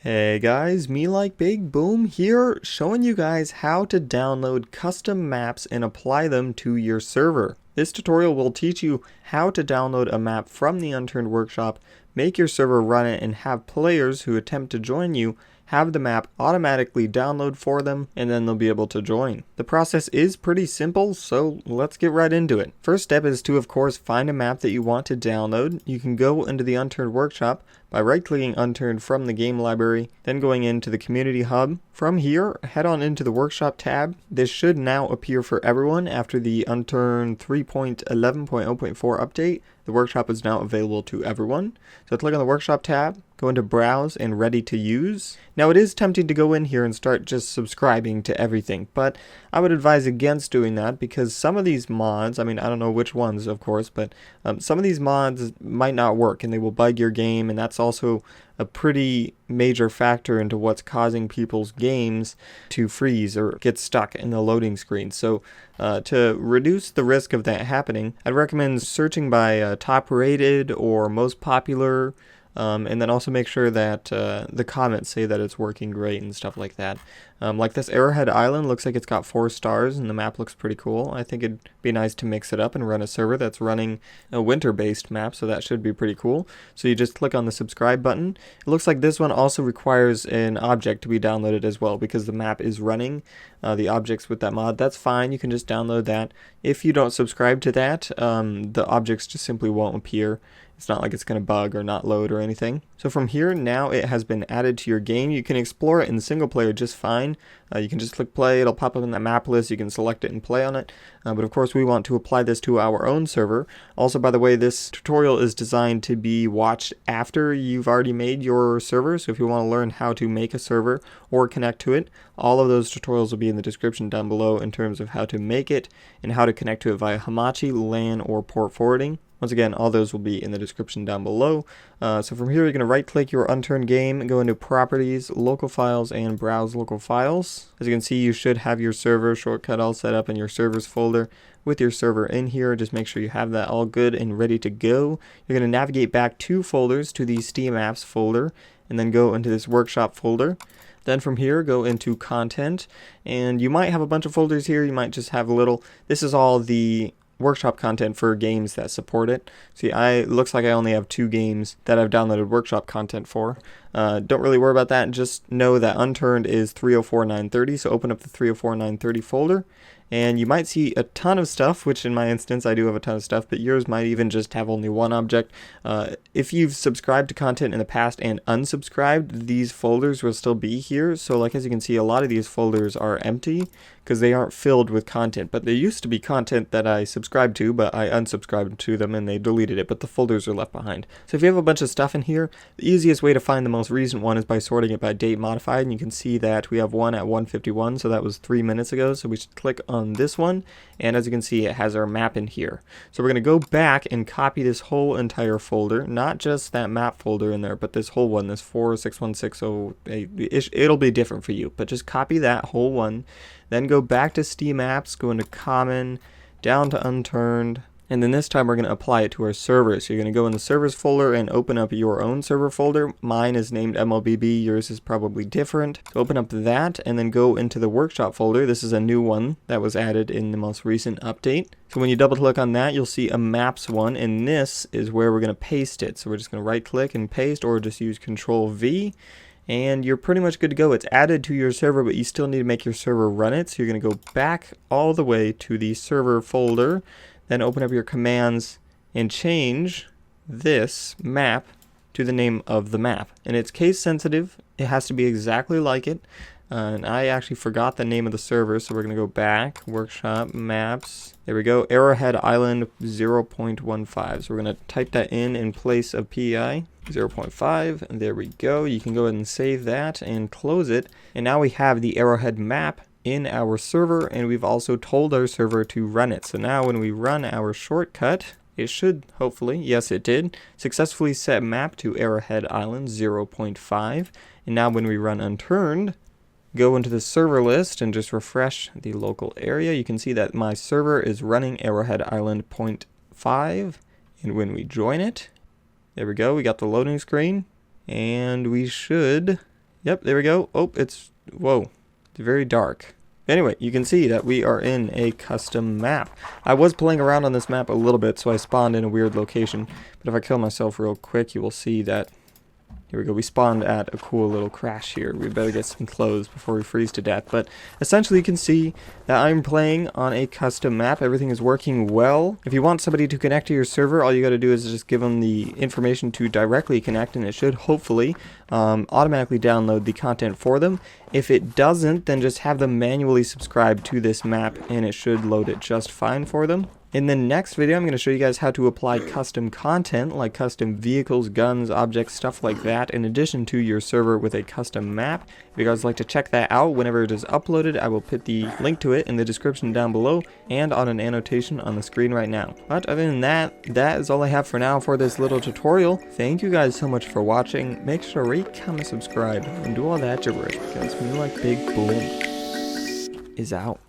Hey guys, MeLikeBigBoom here, showing you guys how to download custom maps and apply them to your server. This tutorial will teach you how to download a map from the Unturned workshop, make your server run it, and have players who attempt to join you have the map automatically download for them, and then they'll be able to join. The process is pretty simple, so let's get right into it. First step is to, of course, find a map that you want to download. You can go into the Unturned workshop by right-clicking Unturned from the game library, then going into the community hub. From here, head on into the workshop tab. This should now appear for everyone after the Unturned 3.11.0.4 update. The workshop is now available to everyone. So click on the workshop tab, go into browse and ready to use. Now it is tempting to go in here and start just subscribing to everything, but I would advise against doing that because some of these mods, I don't know which ones of course, but some of these mods might not work and they will bug your game, and that's also a pretty major factor into what's causing people's games to freeze or get stuck in the loading screen. So to reduce the risk of that happening, I'd recommend searching by top rated or most popular, and then also make sure that the comments say that it's working great and stuff like that. Like this Arrowhead Island looks like it's got 4 stars and the map looks pretty cool. I think it'd be nice to mix it up and run a server that's running a winter-based map, so that should be pretty cool. So you just click on the subscribe button. It looks like this one also requires an object to be downloaded as well because the map is running the objects with that mod. That's fine, you can just download that. If you don't subscribe to that, the objects just simply won't appear. It's not like it's going to bug or not load or anything. So from here, now it has been added to your game. You can explore it in single player just fine. You can just click play, it'll pop up in that map list, you can select it and play on it. But of course we want to apply this to our own server. Also, by the way, this tutorial is designed to be watched after you've already made your server. So if you want to learn how to make a server or connect to it, all of those tutorials will be in the description down below in terms of how to make it and how to connect to it via Hamachi, LAN, or port forwarding. Once again, all those will be in the description down below. So from here, you're going to right-click your Unturned game, go into Properties, Local Files, and Browse Local Files. As you can see, you should have your server shortcut all set up in your servers folder with your server in here. Just make sure you have that all good and ready to go. You're going to navigate back 2 folders to the Steam Apps folder, and then go into this Workshop folder. Then from here, go into Content, and you might have a bunch of folders here. You might just have a little. This is all the workshop content for games that support it. See, looks like I only have 2 games that I've downloaded workshop content for. Don't really worry about that. Just know that Unturned is 304.930, so open up the 304.930 folder, and you might see a ton of stuff, which in my instance I do have a ton of stuff, but yours might even just have only 1 object. If you've subscribed to content in the past and unsubscribed, these folders will still be here. So like as you can see, a lot of these folders are empty because they aren't filled with content, but there used to be content that I subscribed to, but I unsubscribed to them and they deleted it, but the folders are left behind. So if you have a bunch of stuff in here, the easiest way to find the most recent one is by sorting it by date modified, and you can see that we have one at 1:51, so that was 3 minutes ago. So we should click on this one, and as you can see, it has our map in here. So we're going to go back and copy this whole entire folder, not just that map folder in there, but this whole one, this 46160. It'll be different for you, but just copy that whole one. Then go back to Steam Apps, go into Common, down to Unturned, and then this time we're going to apply it to our server. So you're going to go in the servers folder and open up your own server folder. Mine is named MLBB, yours is probably different. So open up that and then go into the workshop folder. This is a new one that was added in the most recent update. So when you double click on that, you'll see a maps one, and this is where we're going to paste it. So we're just going to right click and paste, or just use Control V. And you're pretty much good to go. It's added to your server, but you still need to make your server run it. So you're going to go back all the way to the server folder, then open up your commands and change this map to the name of the map. And it's case sensitive. It has to be exactly like it. And I actually forgot the name of the server, so we're going to go back, Workshop, Maps. There we go, Arrowhead Island 0.15. So we're going to type that in place of PI. 0.5, and there we go. You can go ahead and save that and close it, and now we have the Arrowhead map in our server, and we've also told our server to run it. So now when we run our shortcut, it should hopefully, yes it did, successfully set map to Arrowhead Island 0.5. And now when we run Unturned, go into the server list and just refresh the local area, you can see that my server is running Arrowhead Island 0.5, and when we join it, there we go, we got the loading screen, and we should Yep, there we go. Oh, whoa, it's very dark. Anyway, you can see that we are in a custom map. I was playing around on this map a little bit, so I spawned in a weird location. But if I kill myself real quick, you will see that, here we go, we spawned at a cool little crash here. We better get some clothes before we freeze to death. But essentially you can see that I'm playing on a custom map. Everything is working well. If you want somebody to connect to your server, all you got to do is just give them the information to directly connect, and it should hopefully automatically download the content for them. If it doesn't, then just have them manually subscribe to this map and it should load it just fine for them. In the next video, I'm going to show you guys how to apply custom content, like custom vehicles, guns, objects, stuff like that, in addition to your server with a custom map. If you guys would like to check that out whenever it is uploaded, I will put the link to it in the description down below and on an annotation on the screen right now. But other than that, that is all I have for now for this little tutorial. Thank you guys so much for watching. Make sure to rate, comment, subscribe, and do all that gibberish, because MeLikeBigBoom is out.